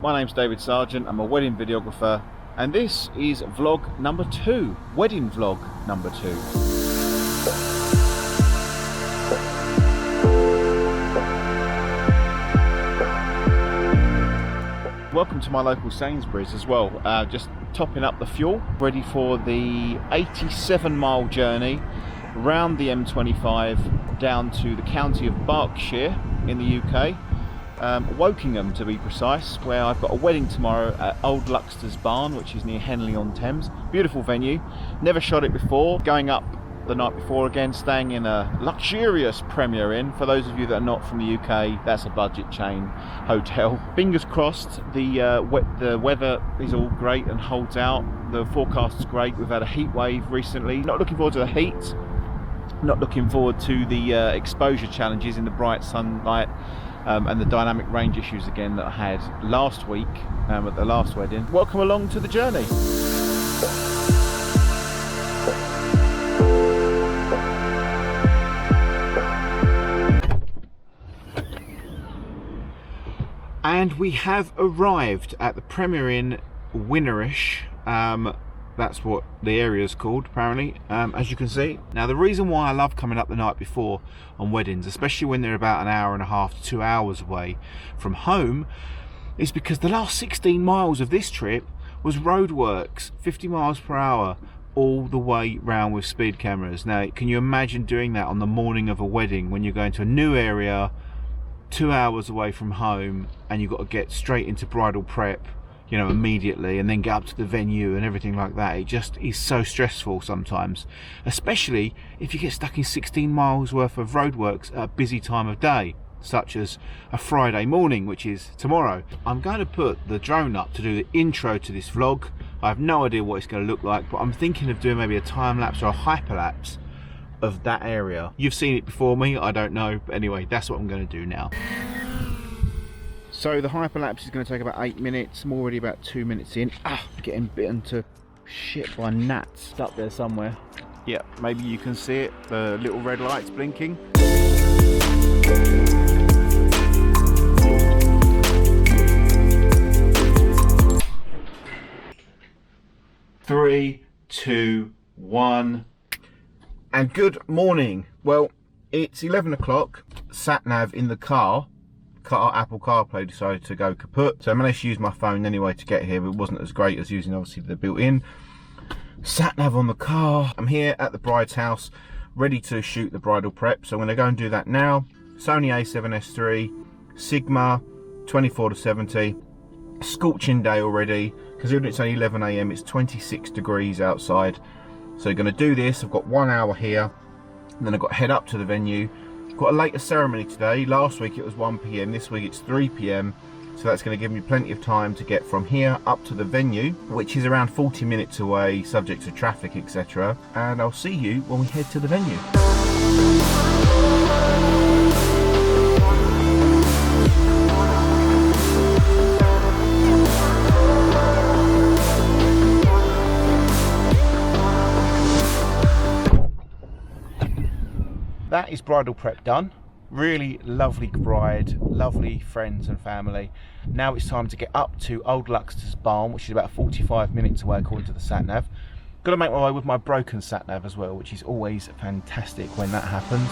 My name's David Sargent, I'm a wedding videographer, and this is vlog number 2, wedding vlog number 2. Welcome to my local Sainsbury's as well, just topping up the fuel, ready for the 87-mile journey around the M25 down to the county of Berkshire in the UK. Wokingham to be precise, where I've got a wedding tomorrow at Old Luxters Barn, which is near Henley on Thames. Beautiful venue, never shot it before. Going up the night before again, staying in a luxurious Premier Inn. For those of you that are not from the UK, that's a budget chain hotel. Fingers crossed, the weather is all great and holds out. The forecast is great. We've had a heat wave recently. Not looking forward to the heat, not looking forward to the exposure challenges in the bright sunlight. And the dynamic range issues again that I had last week at the last wedding. Welcome along to the journey. And we have arrived at the Premier Inn Winnerish. That's what the area is called, apparently, as you can see. Now, the reason why I love coming up the night before on weddings, especially when they're about an hour and a half to 2 hours away from home, is because the last 16 miles of this trip was roadworks, 50 miles per hour, all the way round with speed cameras. Now, can you imagine doing that on the morning of a wedding when you're going to a new area, 2 hours away from home, and you've got to get straight into bridal prep, you know, immediately, and then get up to the venue and everything like that? It just is so stressful sometimes, especially if you get stuck in 16 miles worth of roadworks at a busy time of day, such as a Friday morning, which is tomorrow. I'm going to put the drone up to do the intro to this vlog. I have no idea what it's going to look like, but I'm thinking of doing maybe a time lapse or a hyperlapse of that area. You've seen it before me, I don't know, but anyway, that's what I'm going to do now. So the hyperlapse is going to take about 8 minutes. I'm already about 2 minutes in. Getting bitten to shit by gnats. It's up there somewhere. Yeah, maybe you can see it. The little red lights blinking. Three, two, one. And good morning. Well, it's 11 o'clock. Sat nav in the car. Apple CarPlay decided to go kaput, so I managed to use my phone anyway to get here, but it wasn't as great as using obviously the built-in sat nav on the car. I'm here at the bride's house, ready to shoot the bridal prep, so I'm going to go and do that now. Sony A7S III, Sigma 24-70, scorching day already, considering it's only 11 AM, it's 26 degrees outside. So I'm going to do this. I've got 1 hour here, and then I've got to head up to the venue. Got a later ceremony today. Last week it was 1 PM, this week it's 3 PM, so that's going to give me plenty of time to get from here up to the venue, which is around 40 minutes away, subject to traffic, etc. And I'll see you when we head to the venue. That is bridal prep done. Really lovely bride, lovely friends and family. Now it's time to get up to Old Luxters Barn, which is about 45 minutes away according to the sat nav. Got to make my way with my broken sat nav as well, which is always fantastic when that happens.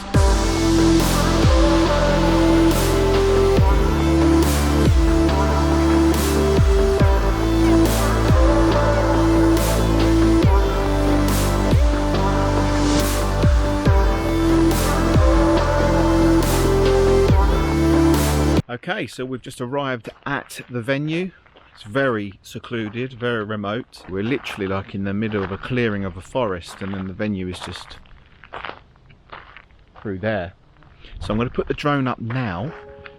Okay, so we've just arrived at the venue. It's very secluded, very remote. We're literally like in the middle of a clearing of a forest, and then the venue is just through there. So I'm going to put the drone up now,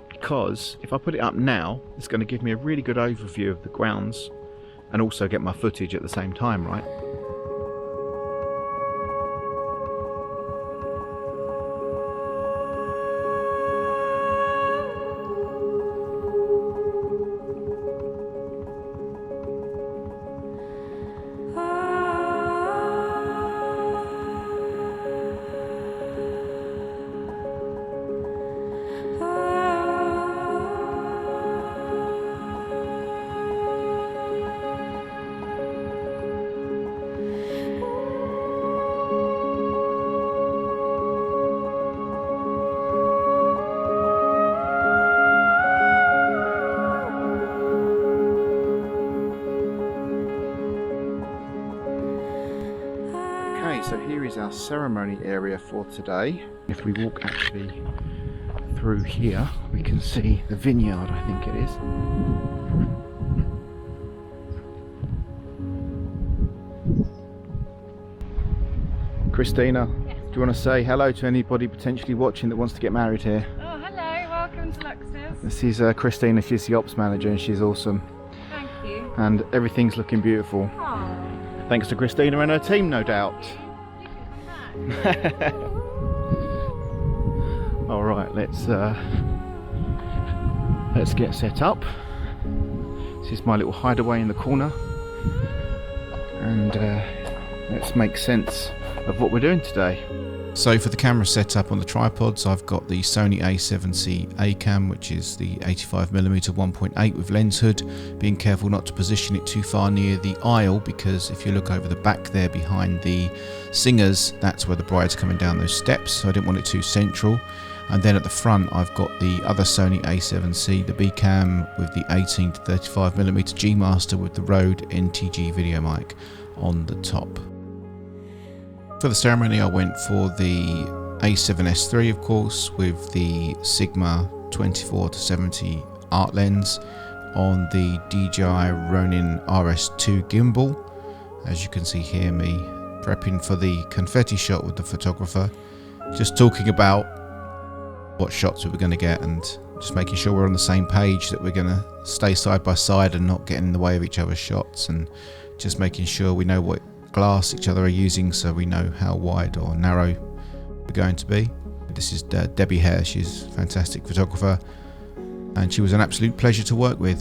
because if I put it up now, it's going to give me a really good overview of the grounds and also get my footage at the same time, right? Okay, so here is our ceremony area for today. If we walk actually through here, we can see the vineyard, I think it is. Christina, yes. Do you want to say hello to anybody potentially watching that wants to get married here? Oh, hello, welcome to Luxters. This is Christina, she's the ops manager and she's awesome. Thank you. And everything's looking beautiful. Oh. Thanks to Christina and her team, no doubt. All right, let's get set up. This is my little hideaway in the corner, and let's make sense of what we're doing today. So for the camera setup on the tripods, I've got the Sony A7C A cam, which is the 85mm 1.8 with lens hood. Being careful not to position it too far near the aisle, because if you look over the back there behind the singers, that's where the bride's coming down those steps, so I didn't want it too central. And then at the front I've got the other Sony A7C, the B cam with the 18 to 35mm G Master with the Rode NTG video mic on the top. For the ceremony I went for the A7S III, of course, with the Sigma 24 to 70 art lens on the DJI Ronin RS2 gimbal. As you can see here, me prepping for the confetti shot with the photographer, just talking about what shots we were going to get and just making sure we're on the same page, that we're going to stay side by side and not get in the way of each other's shots, and just making sure we know what glass each other are using so we know how wide or narrow we're going to be. This is Debbie Hare, she's a fantastic photographer and she was an absolute pleasure to work with.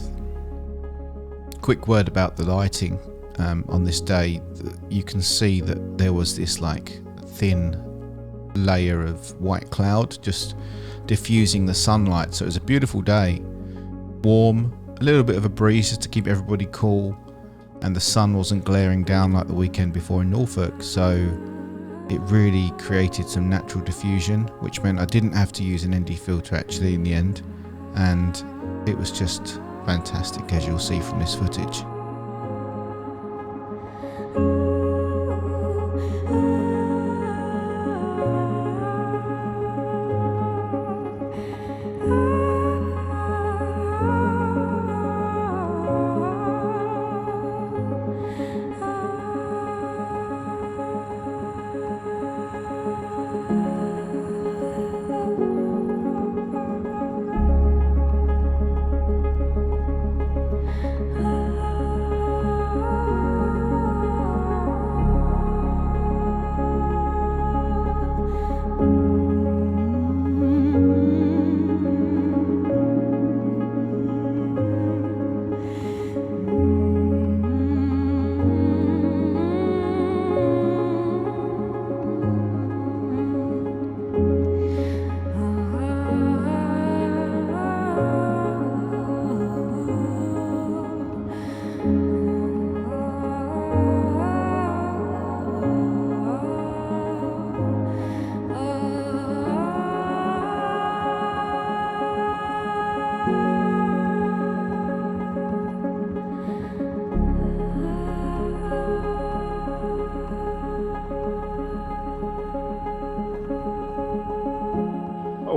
Quick word about the lighting on this day. You can see that there was this like thin layer of white cloud just diffusing the sunlight, so it was a beautiful day, warm, a little bit of a breeze just to keep everybody cool, and the sun wasn't glaring down like the weekend before in Norfolk, so it really created some natural diffusion, which meant I didn't have to use an ND filter actually in the end, and it was just fantastic, as you'll see from this footage.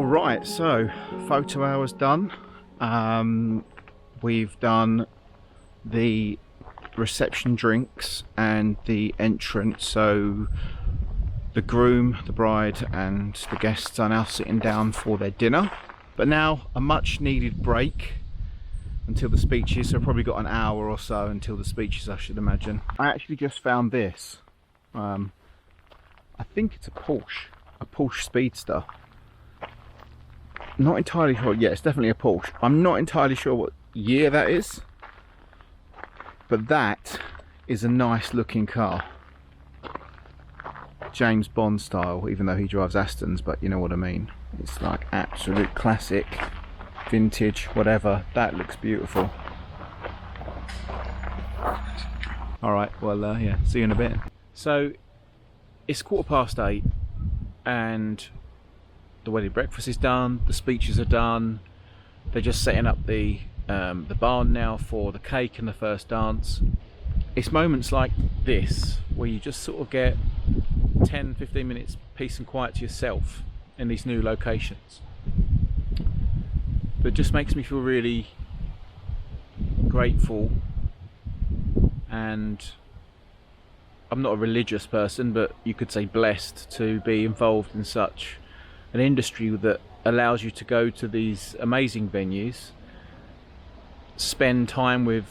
Right, so photo hour's done. We've done the reception drinks and the entrance, so the groom, the bride and the guests are now sitting down for their dinner. But now a much needed break until the speeches, so probably got an hour or so until the speeches, I should imagine. I actually just found this. I think it's a Porsche Speedster. Not entirely sure. Yeah, it's definitely a Porsche. I'm not entirely sure what year that is, but that is a nice looking car. James Bond style, even though he drives Astons, but you know what I mean. It's like absolute classic, vintage, whatever. That looks beautiful. Alright, well, yeah, see you in a bit. So, it's 8:15 and the wedding breakfast is done, the speeches are done, they're just setting up the barn now for the cake and the first dance. It's moments like this where you just sort of get 10-15 minutes peace and quiet to yourself in these new locations. But it just makes me feel really grateful, and I'm not a religious person, but you could say blessed to be involved in such an industry that allows you to go to these amazing venues, spend time with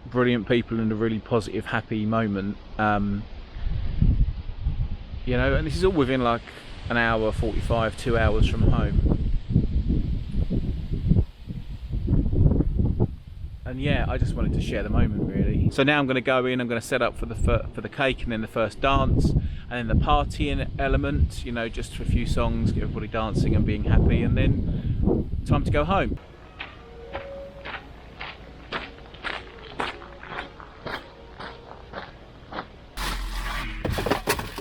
brilliant people in a really positive, happy moment, you know, and this is all within like an hour 45, 2 hours from home. And yeah, I just wanted to share the moment, really. So now I'm going to go in, I'm going to set up for the cake and then the first dance, and then the partying element, you know, just for a few songs, get everybody dancing and being happy, and then time to go home.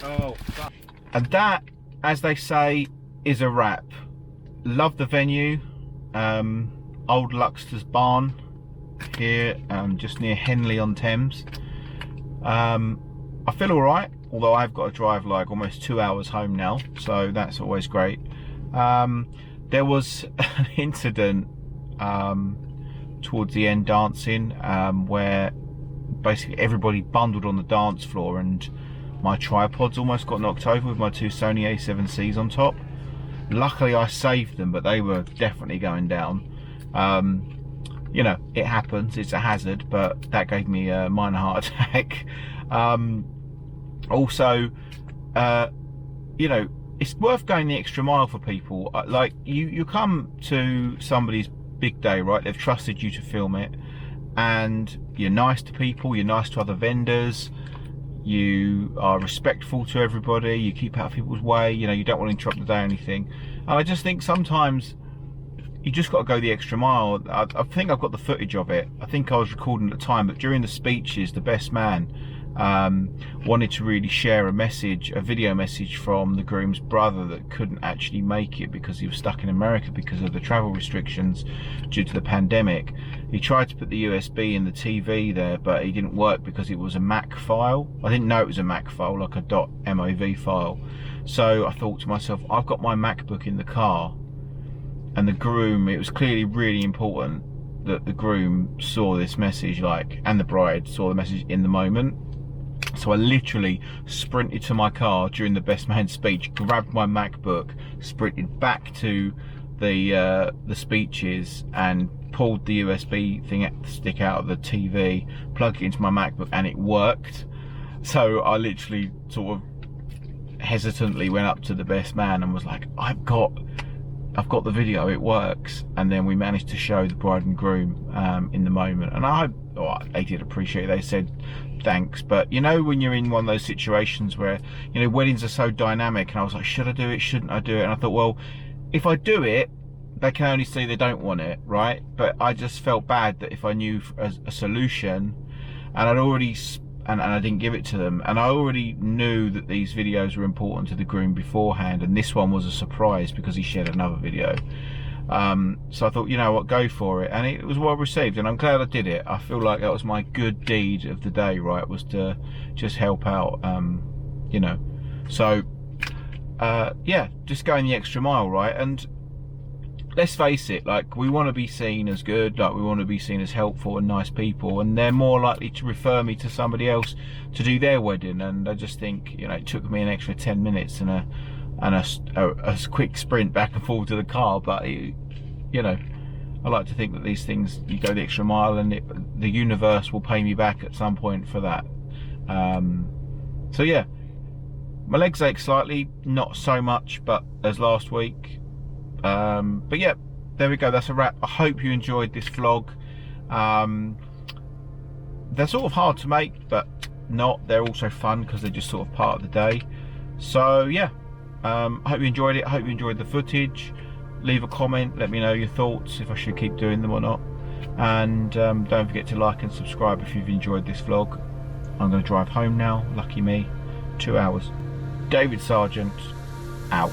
Oh, fuck. And that, as they say, is a wrap. Love the venue, Old Luxters Barn here, just near Henley on Thames. I feel alright, although I've got to drive like almost 2 hours home now, so that's always great. There was an incident towards the end dancing, where basically everybody bundled on the dance floor and my tripods almost got knocked over with my two Sony A7Cs on top. Luckily I saved them, but they were definitely going down. You know, it happens, it's a hazard, but that gave me a minor heart attack. Also, you know, it's worth going the extra mile for people. Like, you come to somebody's big day, right? They've trusted you to film it, and you're nice to people, you're nice to other vendors, you are respectful to everybody, you keep out of people's way, you know, you don't want to interrupt the day or anything. And I just think sometimes you just got to go the extra mile. I think I've got the footage of it. I think I was recording at the time, but during the speeches, the best man wanted to really share a message, a video message from the groom's brother that couldn't actually make it because he was stuck in America because of the travel restrictions due to the pandemic. He tried to put the USB in the TV there, but it didn't work because it was a MAC file. I didn't know it was a MAC file, like a .mov file. So I thought to myself, I've got my MacBook in the car, and the groom, it was clearly really important that the groom saw this message, like, and the bride saw the message in the moment. So I literally sprinted to my car during the best man speech, grabbed my MacBook, sprinted back to the speeches, and pulled the USB stick out of the TV, plugged it into my MacBook, and it worked. So I literally sort of hesitantly went up to the best man and was like, I've got the video, it works. And then we managed to show the bride and groom in the moment, and they did appreciate it. They said thanks. But you know, when you're in one of those situations where, you know, weddings are so dynamic, and I was like, should I do it, shouldn't I do it? And I thought, well, if I do it, they can only say they don't want it, right? But I just felt bad that if I knew a solution, and I'd already and I didn't give it to them, and I already knew that these videos were important to the groom beforehand, and this one was a surprise because he shared another video. So I thought, you know what, go for it, and it was well received, and I'm glad I did it. I feel like that was my good deed of the day, right? Was to just help out, you know. So yeah, just going the extra mile, right? And let's face it, like, we want to be seen as good, like, we want to be seen as helpful and nice people, and they're more likely to refer me to somebody else to do their wedding. And I just think, you know, it took me an extra 10 minutes and a quick sprint back and forth to the car, but it, you know, I like to think that these things, you go the extra mile, and the universe will pay me back at some point for that. So yeah, my legs ache slightly, not so much, but as last week. But yeah, there we go, that's a wrap. I hope you enjoyed this vlog. They're sort of hard to make, but they're also fun because they're just sort of part of the day. So yeah, I hope you enjoyed it. I hope you enjoyed the footage. Leave a comment, let me know your thoughts, if I should keep doing them or not. And don't forget to like and subscribe if you've enjoyed this vlog. I'm going to drive home now, lucky me. 2 hours. David Sargent, out.